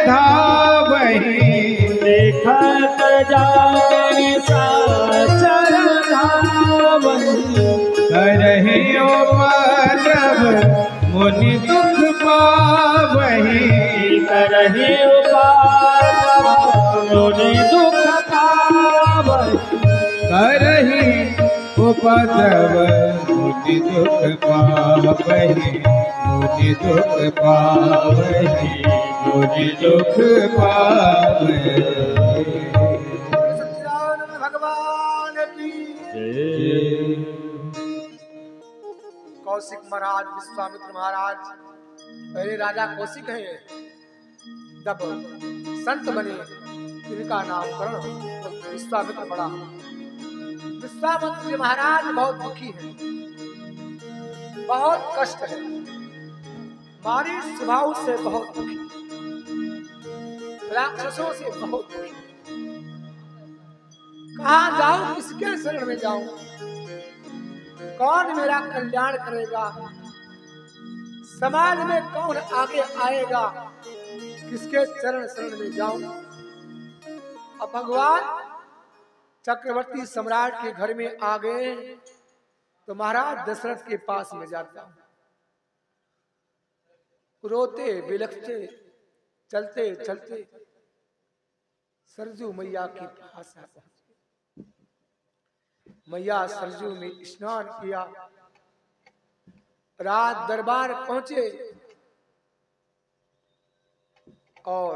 धावहि देखत जागे साचर धावहि करहि उपद्रव मुनि दुख पावहि करहि उपद्रव मुनि दुख पावहि करहि उपद्रव मुनि दुख पावहि मुनि दुख पावहि मुनि दुख पावहि। सच्चिदानंद भगवान की जय। कौशिक महाराज विश्वामित्र महाराज पहले राजा कौशिक हैं, जब संत बने इनका नामकरण विश्वामित्र पड़ा। विश्वामित्र जी महाराज बहुत दुखी हैं, बहुत कष्ट है, मारी स्वभाव से बहुत दुखी, राक्षसों से बहुत दुखी। कहाँ जाऊं, किसके शरण में जाऊं, कौन मेरा कल्याण करेगा, समाज में कौन आगे आएगा, किसके चरण शरण में जाऊं। अब भगवान चक्रवर्ती सम्राट के घर में आ गए तो महाराज दशरथ के पास में जाता, रोते बिलखते चलते चलते सरजू मैया के पास आ पहुंचे। मैया सरजू में स्नान किया, राज दरबार पहुंचे और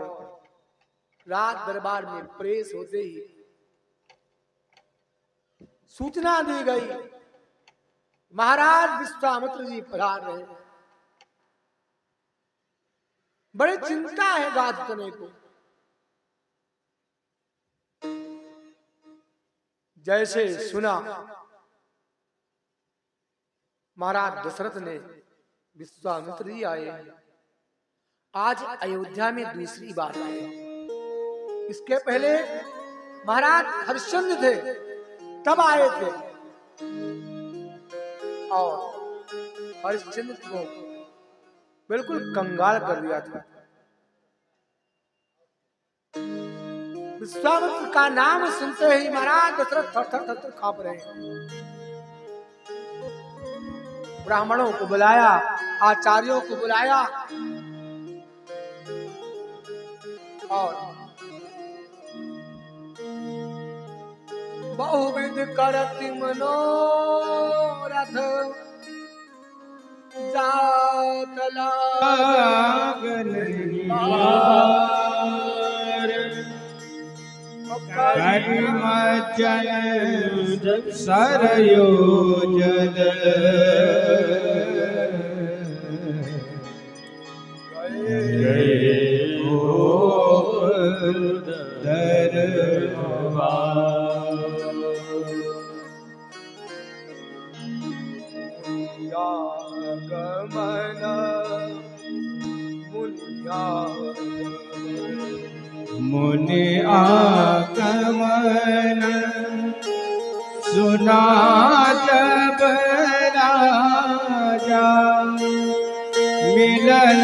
राज दरबार में प्रवेश होते ही सूचना दी गई, महाराज विश्वामित्र जी पधार रहे हैं। बड़ी चिंता है गाद करने को। जैसे सुना महाराज दशरथ ने विश्वामित्र जी आए, आज अयोध्या में दूसरी बार आए। इसके पहले महाराज हरिश्चंद्र थे तब आए थे और हरिश्चंद्र को बिल्कुल कंगाल कर दिया था। विश्वामित्र का नाम सुनते ही महाराज दशरथ थर थर थर कांप रहे हैं। ब्राह्मणों को बुलाया, आचार्यों को बुलाया और बहुविध करति मनोरथ जात लागन कर्मजन सरयोजन गए मुनि आगमन सुना जब राजा मिलन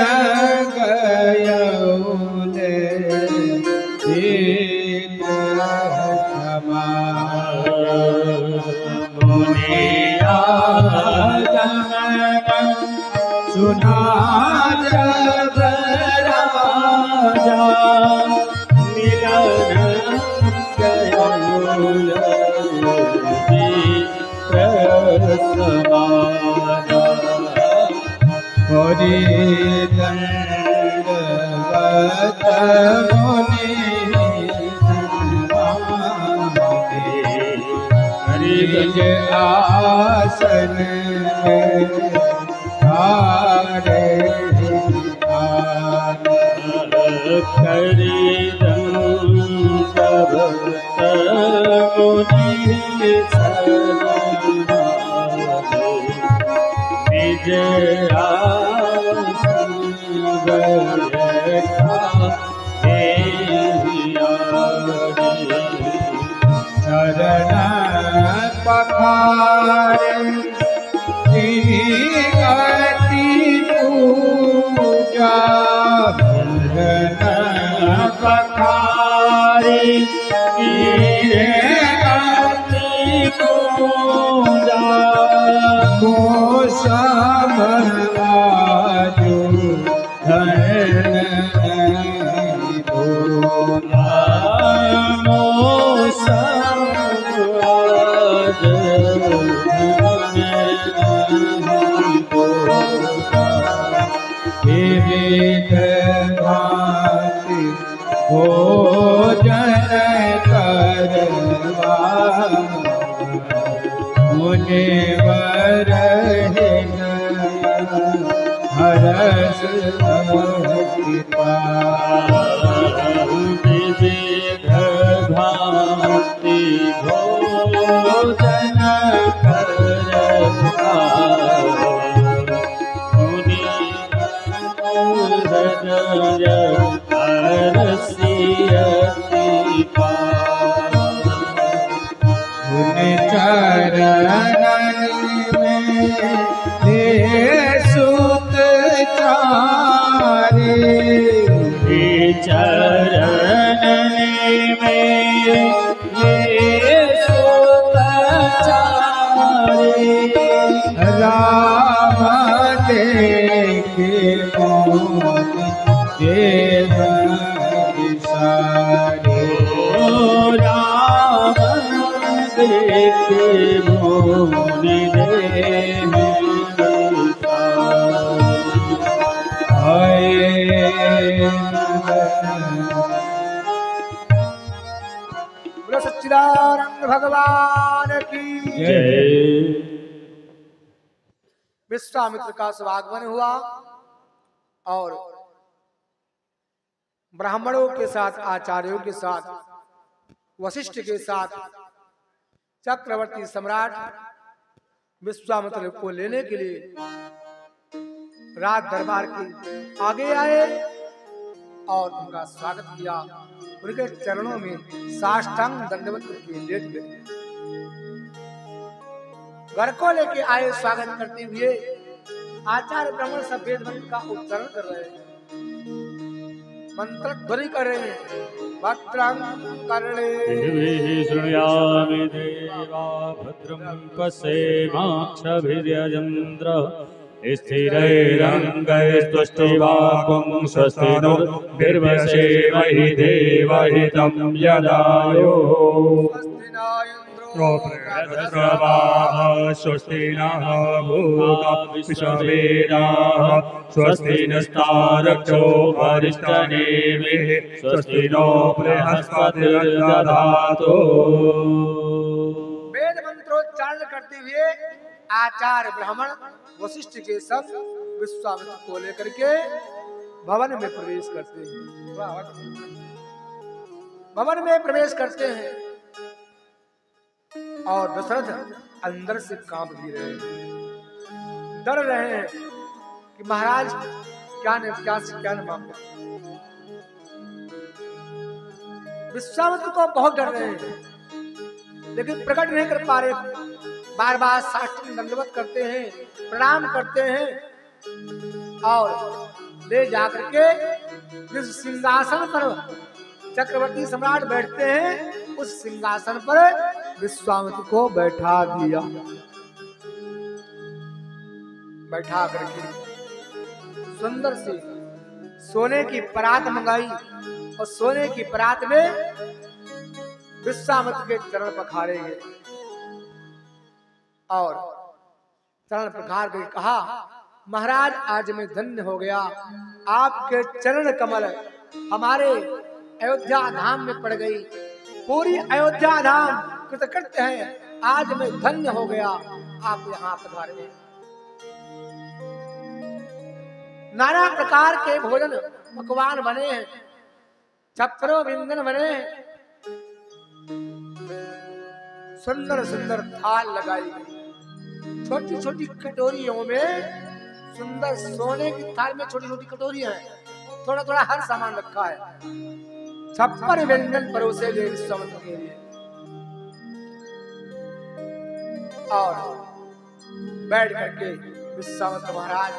गयो मुनि आगमन सुना जब राजा हरि दंडवत मुनि हरिज आसन धारे हरि दंडवत मुनि निज आसन चरण पखारे गति पूजा पखारी पूजा मौसम आजू धन भूला मौसम आज विविध भांति भोजन करवा मुनिवर हरस कृपा विविध भांति भोजन करवा चरणन में सुत चारे चरण में ये सुत चारे राम देखे मोन देव सारे राम देखे मोन देव बोलो सच्चिदानंद भगवान की जय। विश्वामित्र का स्वागमन हुआ और ब्राह्मणों के साथ, आचार्यों के साथ, वशिष्ठ के साथ चक्रवर्ती सम्राट विश्वामित्र को लेने के लिए राज दरबार के आगे आए और उनका स्वागत किया। उनके चरणों में साष्टांग दंडवत करके लेट गए। घर को लेके आए स्वागत करते हुए आचार्य ब्राह्मण सब वेद मंत्र का उच्चारण कर रहे हैं, मंत्र ध्वनि कर रहे हैं। भद्रं कर्णेभिः शृणुयामि देवा भद्रं पश्येमाक्षभिर्यजन्द्रः स्थिरैरङ्गैस्तुष्टिवागुं स्वस्ति नो भिर्वसेमहि देवहितं यदायो स्वस्ति नः भूता विश्ववेदाः स्वस्ति नस्तारक्षो वरिष्ठनेमिः स्वस्ति नो बृहस्पतिर्दधातु। वेद मंत्रोच्चारण करते हुए आचार्य ब्राह्मण वशिष्ठ के संग विश्वामित्र को लेकर के भवन में प्रवेश करते हैं। भवन में प्रवेश करते हैं और दशरथ अंदर से कांप भी रहे हैं, डर रहे हैं कि महाराज क्या न मांगे। विश्वामित्र को बहुत डर रहे हैं लेकिन प्रकट नहीं कर पा रहे। बार बार साष्टांग दंडवत करते हैं, प्रणाम करते हैं और ले जाकर के जिस सिंहासन पर चक्रवर्ती सम्राट बैठते हैं उस सिंहासन पर विश्वामित्र को बैठा दिया। बैठा करके सुंदर से सोने की परात मंगाई और सोने की परात में विश्वामित्र के चरण पखारे गए और चरण पखार के कहा, महाराज आज मैं धन्य हो गया, आपके चरण कमल हमारे अयोध्या धाम में पड़ गई। पूरी अयोध्या धाम कृतकृत्य है, आज मैं धन्य हो गया, आप यहाँ पधारे। नाना प्रकार के भोजन पकवान बने हैं, छप्परों व्यंजन बने हैं, सुंदर सुंदर थाल लगाई गई। छोटी छोटी कटोरियों में सुंदर सोने की थाल में छोटी छोटी कटोरियां हैं, थोड़ा थोड़ा हर सामान रखा है। छप्पर व्यंजन परोसे गए विश्वामित्र के लिए और बैठ करके विश्वामित्र महाराज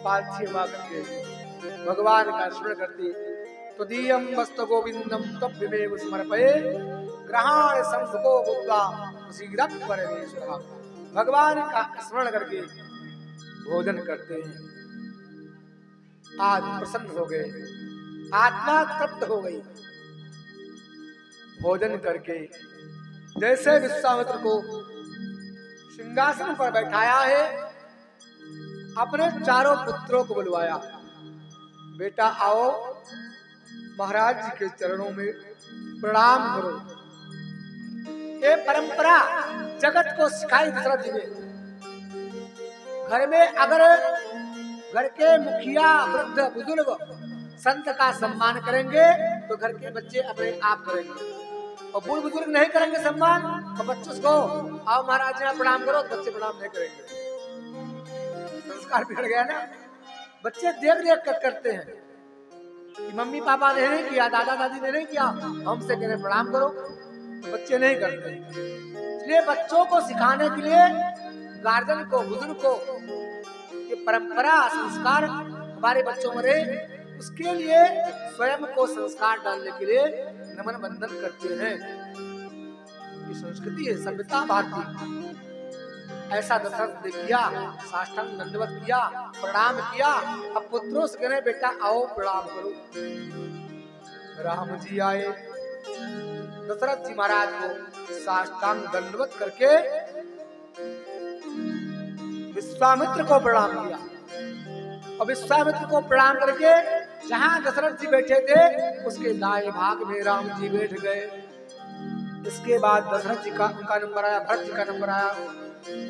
पालथी मार करके भगवान का स्मरण करते त्वदीयं वस्तु गोविंदम तब्यमेव समर्पये ग्रहण संभको बुद्धा शीघ्रं परमेश्वरः। भगवान का स्मरण करके भोजन करते हैं। आज प्रसन्न हो गए, आत्मा तृप्त हो गई। भोजन करके जैसे विश्वामित्र को सिंहासन पर बैठाया है, अपने चारों पुत्रों को बुलवाया, बेटा आओ महाराज जी के चरणों में प्रणाम करो। ये परंपरा जगत को सिखाई दशरथ जी ने। घर में अगर घर के मुखिया वृद्ध बुजुर्ग संत का सम्मान करेंगे तो घर के बच्चे अपने आप करेंगे, और बूढ़ बुजुर्ग नहीं करेंगे सम्मान तो बच्चों को आओ महाराज जी प्रणाम करो तो बच्चे प्रणाम नहीं करेंगे। संस्कार बिगड़ गया ना। बच्चे देख देख कर करते हैं कि मम्मी पापा ने नहीं किया, दादा दादी ने नहीं किया, हमसे कह रहे प्रणाम करो, तो बच्चे नहीं करते। इसलिए बच्चों को सिखाने के लिए गार्जियन को, बुजुर्ग को ये परंपरा संस्कार हमारे बच्चों में रहे, उसके लिए स्वयं को संस्कार डालने के लिए नमन बंदन करते हैं। ये संस्कृति है, सभ्यता भारतीय। ऐसा दशरथ ने किया, साष्टांग दंडवत किया, प्रणाम किया। अब पुत्रों से कह बेटा आओ प्रणाम करो। राम जी आए, दशरथ जी महाराज को साष्टांग दंडवत करके विश्वामित्र को प्रणाम किया, और विश्वामित्र को प्रणाम करके जहां दशरथ जी बैठे थे उसके दाएं भाग में राम जी बैठ गए। इसके बाद दशरथ जी का उनका नंबर आया, भरत जी का नंबर आया।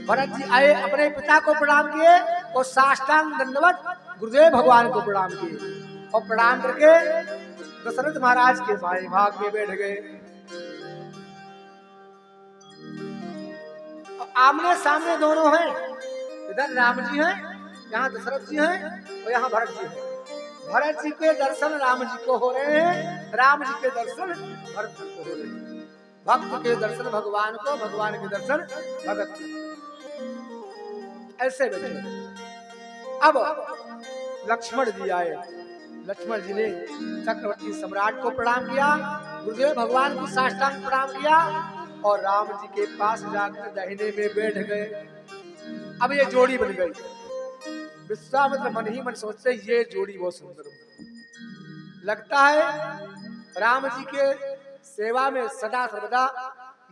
भरत जी आए, अपने पिता को प्रणाम किए और साष्टांग दंडवत गुरुदेव भगवान को प्रणाम किए, और प्रणाम करके दशरथ महाराज के बाएं भाग में बैठ गए। आमने सामने दोनों हैं, इधर राम जी हैं, यहाँ दशरथ जी हैं, और यहाँ भरत जी हैं। भरत जी के दर्शन राम जी को हो रहे हैं, राम जी के दर्शन भरत जी को हो रहे हैं। भक्त के दर्शन भगवान को, भगवान के दर्शन भगत को। ऐसे बैठे। अब लक्ष्मण जी आए, लक्ष्मण जी ने चक्रवर्ती सम्राट को प्रणाम किया, गुरुदेव भगवान को साष्टांग प्रणाम किया, और राम जी के पास जाकर दाहिने में बैठ गए। अब ये जोड़ी बन गई। विश्वामित्र मन ही मन सोचते ये जोड़ी बहुत सुंदर लगता है। राम जी के सेवा में सदा सर्वदा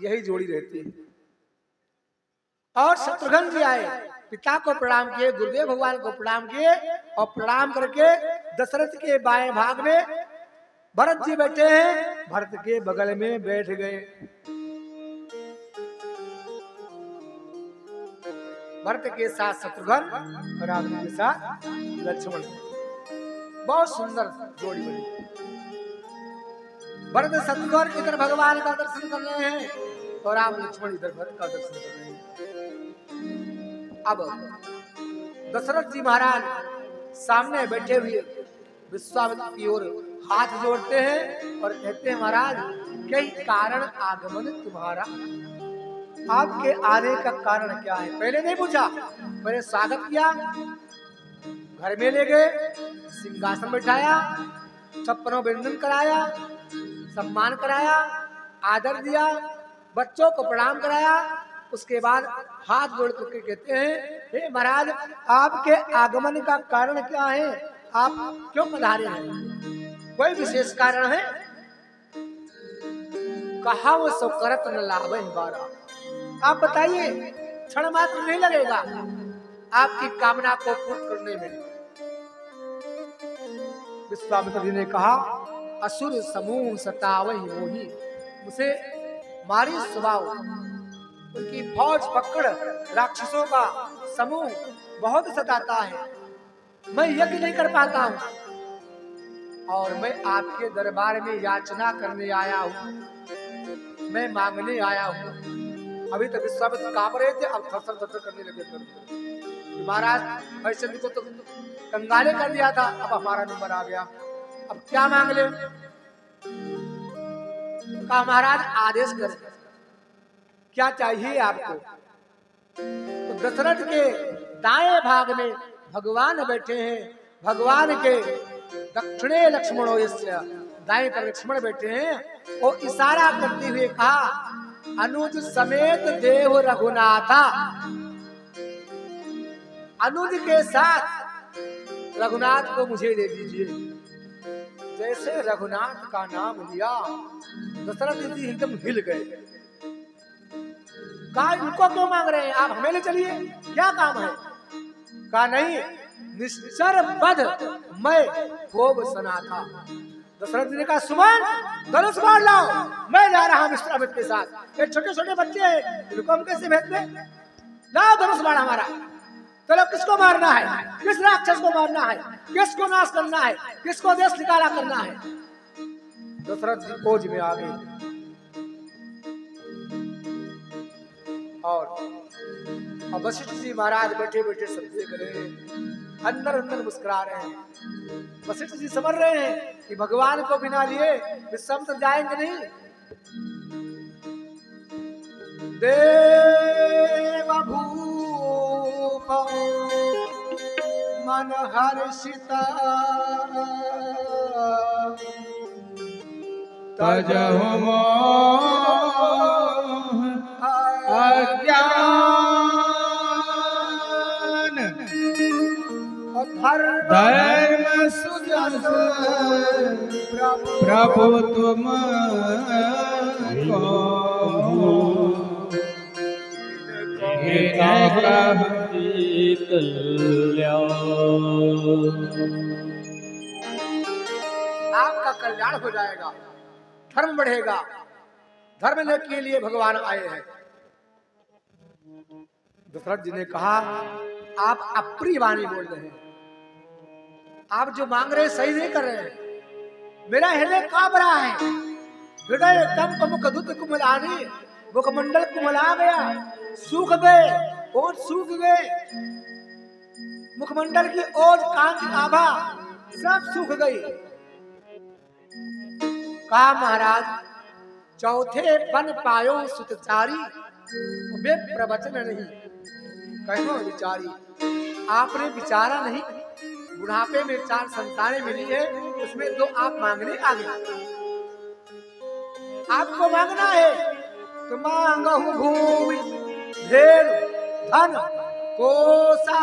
यही जोड़ी रहती है। और शत्रुघ्न जी आए, पिता को प्रणाम किए, गुरुदेव भगवान को प्रणाम किए, और प्रणाम करके दशरथ के बाएं भाग में भरत जी बैठे हैं, भरत के बगल में बैठ गए। भरत के साथ शत्रुघ्न, राम जी के साथ लक्ष्मण। बहुत सुंदर जोड़ी बनी। भरत शत्रुघ्न इधर भगवान का दर्शन कर रहे हैं, और राम लक्ष्मण इधर भरत का दर्शन कर रहे हैं। अब दशरथ जी महाराज सामने बैठे हुए विश्वामित्र की ओर हाथ जोड़ते हैं और कहते हैं महाराज कई कारण आगमन तुम्हारा, आपके आने का कारण क्या है? पहले नहीं पूछा, पहले स्वागत किया, घर में ले गए, सिंहासन बैठाया, छप्पनों व्यंजन कराया, सम्मान कराया, आदर दिया, बच्चों को प्रणाम कराया। उसके बाद हाथ जोड़ करके कहते हैं हे महाराज आपके आगमन का कारण क्या है? आप क्यों पधारे हैं? कोई विशेष कारण है? कहा वो सो करत न लाभ बारा। आप बताइए, क्षण मात्र नहीं लगेगा आपकी कामना को पूर्ण करने में। विश्वामित्र जी ने कहा असुर समूह सतावहि मोही, मुझे मारी स्वभाव, उनकी फौज पकड़ राक्षसों का समूह बहुत सताता है, मैं यज्ञ नहीं कर पाता हूँ, और मैं आपके दरबार में याचना करने आया हूँ, मैं मांगने आया हूँ। अभी तक विश्वामित्र कांप रहे थे, अब थरथर थरथर करने लगे। महाराज ऐसे को तो कंगाले कर दिया था, अब हमारा नंबर आ गया, अब क्या मांग ले? कहा महाराज आदेश करें, क्या चाहिए आपको? तो दशरथ के दाएं भाग में भगवान बैठे हैं, भगवान के दक्षिणे लक्ष्मणो यस्य, दाएं तरफ लक्ष्मण बैठे हैं, वो इशारा करते हुए कहा अनुज समेत देव रघुनाथा, अनुज के साथ रघुनाथ को मुझे दे दीजिए। जैसे रघुनाथ का नाम लिया दशरथ जी एकदम हिल गए। कहा इनको क्यों मांग रहे हैं, आप हमें ले चलिए, क्या काम है? कहा नहीं, निश्चर बध मैं भोग सना था। दशरथ जी ने कहा सुमन धनुष बाण लाओ, मैं जा रहा हूं विश्वामित्र के साथ। ये छोटे छोटे बच्चे हैं, इनको हम कैसे भेज दें? लाओ धनुष बाण हमारा। चलो किसको मारना है, किस राक्षस को मारना है, किसको नाश करना है, किसको देश निकाला करना है। दशरथ जी खोज में आ गए और वशिष्ठ जी महाराज बैठे बैठे सब देख रहे हैं, अंदर अंदर मुस्कुरा रहे हैं। वशिष्ठ जी समझ रहे हैं कि भगवान को बिना लिए विश्वामित्र जाएंगे नहीं। देव भूप मन हर्षिता तजहु मोह अज्ञान धर्म सुजस प्रभु तुम को आपका कल्याण हो जाएगा, धर्म बढ़ेगा। धर्म के लिए भगवान आए हैं। दशरथ जी ने कहा आप अप्रिय वाणी बोल रहे हैं, आप जो मांग रहे हैं सही नहीं कर रहे हैं। मेरा हृदय कांप रहा है, हृदय कम कमुक दुत कुमलानी, मुखमंडल कुमला गया, सूख गए, ओठ सूख गए, मुखमंडल की ओज, कान की आभा सब सूख गई। कहा महाराज चौथे बन पायो सुतचारी, वे प्रवचन नहीं कहो विचारी। आपने विचारा नहीं, बुढ़ापे में 4 संतानें मिली है, उसमें 2 आप मांगने आ गए। आपको मांगना है तो मांगहु भूमि धेनु धन कोसा।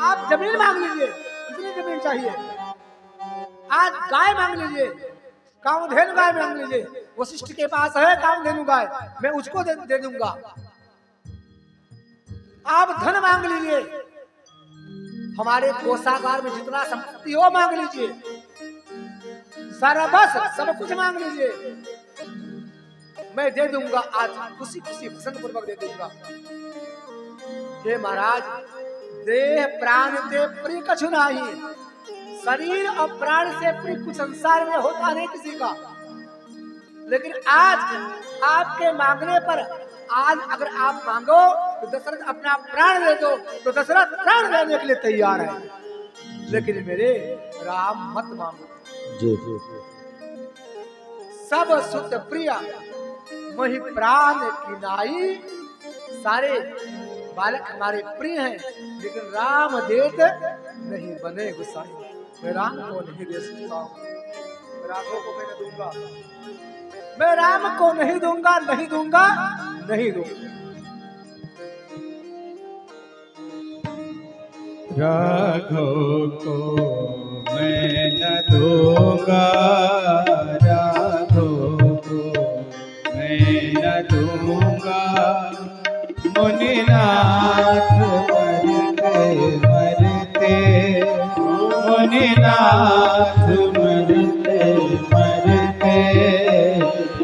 आप जमीन मांग लीजिए, कितनी जमीन चाहिए? आज गाय मांग लीजिए, कामधेनु गाय मांग लीजिए। वशिष्ठ के पास है कामधेनु गाय, मैं उसको दे दूंगा। आप धन मांग लीजिए, हमारे कोषागार में जितना संपत्ति हो मांग लीजिए, सारा बस सब कुछ मांग लीजिए, मैं दे दूंगा। आज खुशी खुशी प्रसन्न पूर्वक दे दूंगा। हे महाराज देह प्राण ते प्रिय कछु नहीं, शरीर और प्राण से प्रिय कुछ संसार में होता नहीं किसी का। लेकिन आज आपके मांगने पर, आज अगर आप मांगो तो दशरथ अपना प्राण दे दो, तो दशरथ प्राण देने के लिए तैयार है। लेकिन मेरे राम मत मांगो। सब सुत प्रिय वही प्राण की नाई। सारे बालक हमारे प्रिय हैं, लेकिन राम देत नहीं बने गुसाई। मैं राम को नहीं दे सकता हूँ, राघव को मैं न दूंगा, मैं राम को नहीं दूंगा, नहीं दूंगा, नहीं दूंगा। राघव को मैं न दूंगा, राघव को मैं न दूंगा। मुनिनाथ मरते मरते, मुनिनाथ मरते मरते,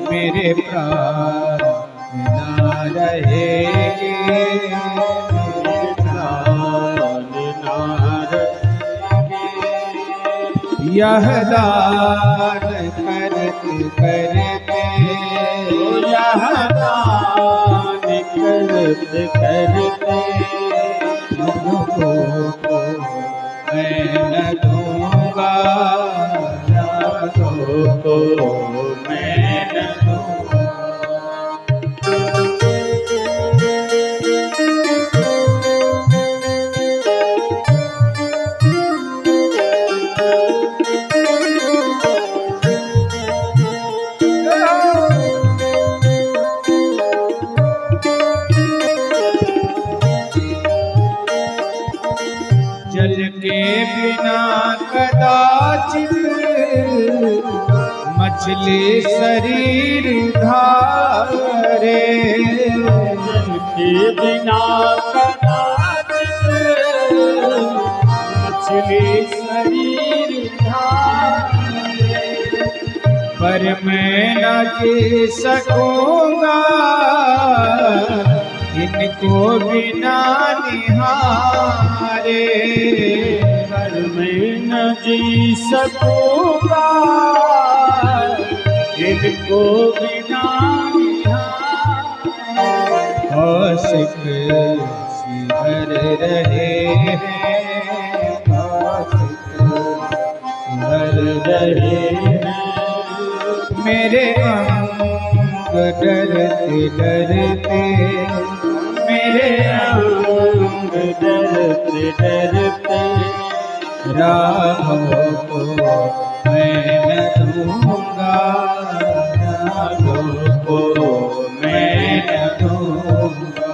मेरे प्राण ना रहेंगे, मेरे प्राण ना रहेंगे। यह दान करते करते, यह दान करते करते, मुझको मैं न दूंगा, राघव को मैं न दूंगा। कदाचित मछली शरीर धारे। जल के बिना कदाचित मछली शरीर धारे। पर मैं न जी सकूंगा इनको बिना निहारे। पर मैं न जी सकूंगा इनको बिना निहारे। आशिक सिहर रहे हैं, आशिक सिहर रहे हैं। मेरे अंग डरते डरते, मेरे अंग डरते डरते, राहों को मैं न दूंगा, राहों को मैं न दूंगा।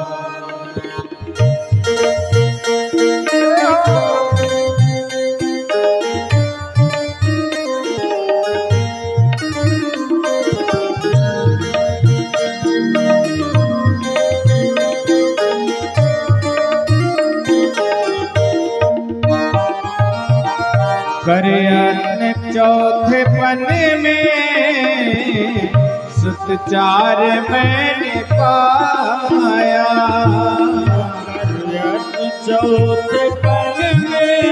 करयत्न चौथे पन्ने में सुतचार मैंने पाया। करयत्न चौथे पन्ने में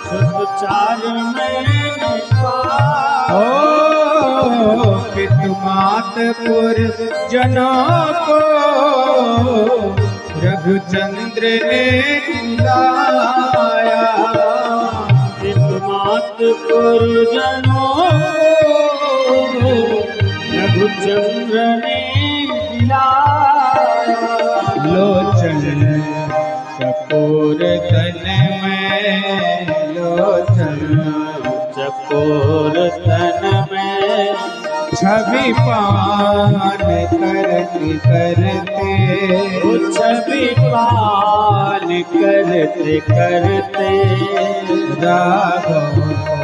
सुतचार मैंने पाया। ओ पितुमातपुर जनों को रघुचंद्र ने दिलाया। पितुमातपुर जनों को रघुचंद्र ने दिलाया। लोचन चकोर तन में, लोचन चकोर तन में छवि पान करते करते, छवि पान करते करते, राघव को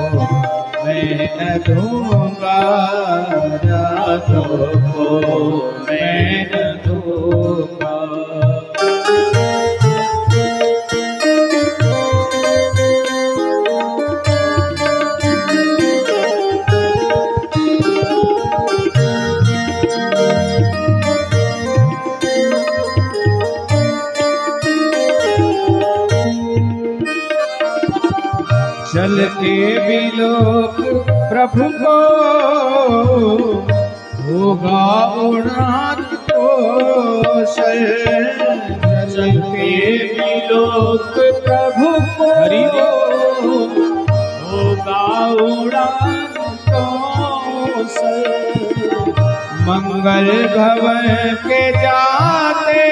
मैं न दूंगा, राघव को मैं न दूंगा। चलते भी लोग प्रभु को होगा उड़ान कौशल। चलते भी लोग प्रभु को होगा उड़ान कौशल। मंगल भवन के जाते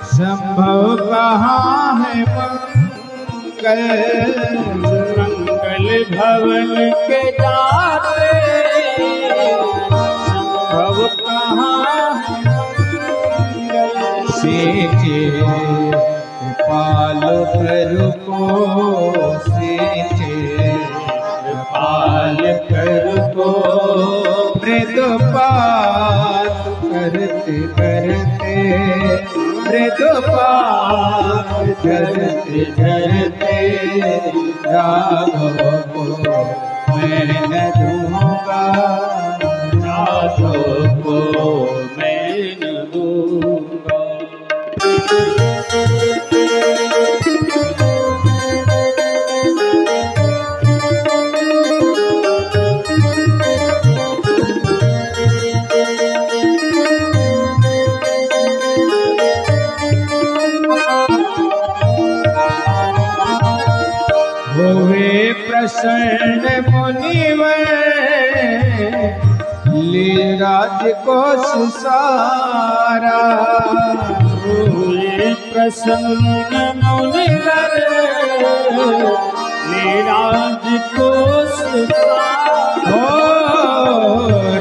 संभव कहाँ है मंगल। मंगल भवन के जाते संभव कहाँ है मंगल। सेजे कृपाल प्रभु को, सेजे कृपाल प्रभु को, मृदुपात करते करते, मृदुपात करते करते, राघव को मैं न दूंगा, राघव को मैं न दूंगा। होवे प्रसन्न मुनिवर लीलाज को सुसारा। होवे प्रसन्न मुनिवर लीलाज को सुसारा। हो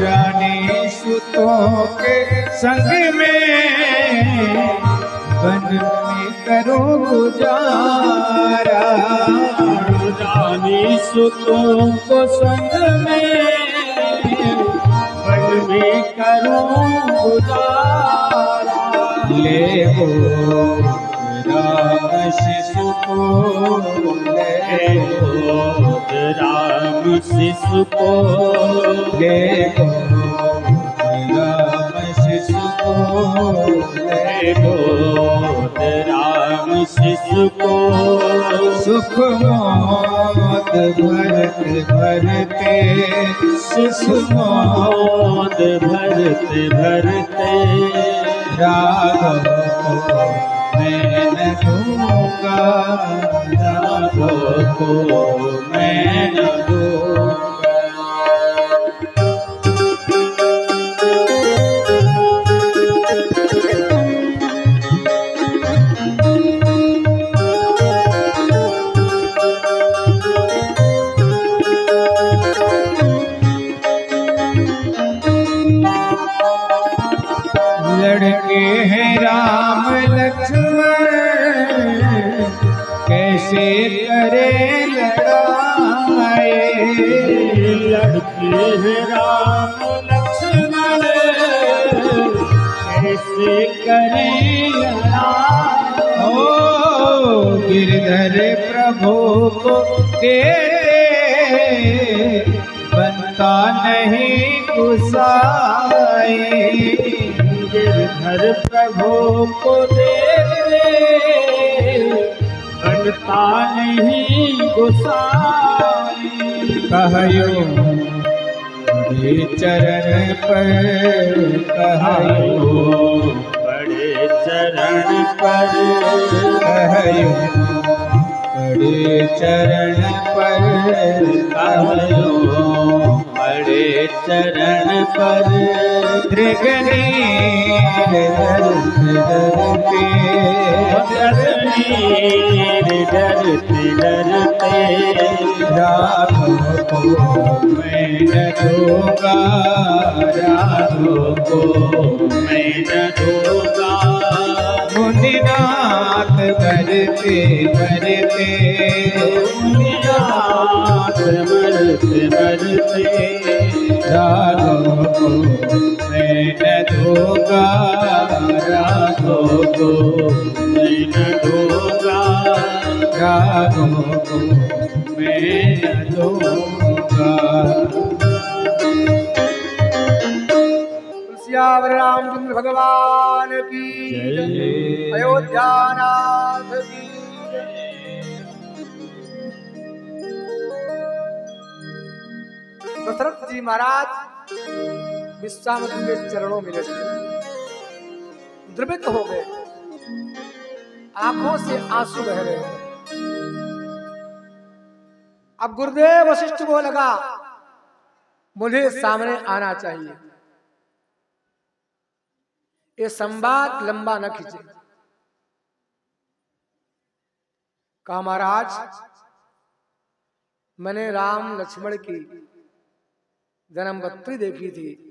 रानी सुतों के संग में वन में करूं गुजारा। रानी सुतों को संग में वन में करूं गुजारा। ले गो राम शिशु को, ले गो राम शिशु को, ले गो राम शिशु को, ले गो राम शिशु को। सुख मोद भरते भरते, शिशु मोद भरते भरते, राघव को मैं न दूंगा, राघव को मैं न दूंगा। लड़के हैं राम लक्ष्मण, कैसे करे लड़ाई। लड़के हैं राम लक्ष्मण, कैसे करें लड़ाई। ओ गिरधर प्रभु को देते, बनता नहीं गुसाई। गिरधर प्रभु को देते, बनता नहीं गुसाई। कहयो बड़े चरण पर, कहयो बड़े चरण पर, कहयो बड़े चरण पर, कहयो बड़े चरण पर। दृगनीर डरते, डरते डरते, राघव को मैं न दूंगा, राघव को मैं न दूंगा। मुनिनाथ भरते भरते, मुनिनाथ मरते मरते, राघव को मैं न दूंगा, राघव को मैं न दूंगा। राघव को मैं न दूंगा। सियावर रामचंद्र भगवान की जय। अयोध्या नाथ की दशरथ जी महाराज विश्वामित्र के चरणों में लेटे द्रवित हो गए, आंखों से आंसू बह रहे हैं। अब गुरुदेव वशिष्ठ को लगा मुझे सामने आना चाहिए, ये संवाद लंबा न खींचे। कहा महाराज मैंने राम लक्ष्मण की जन्मपत्री देखी थी,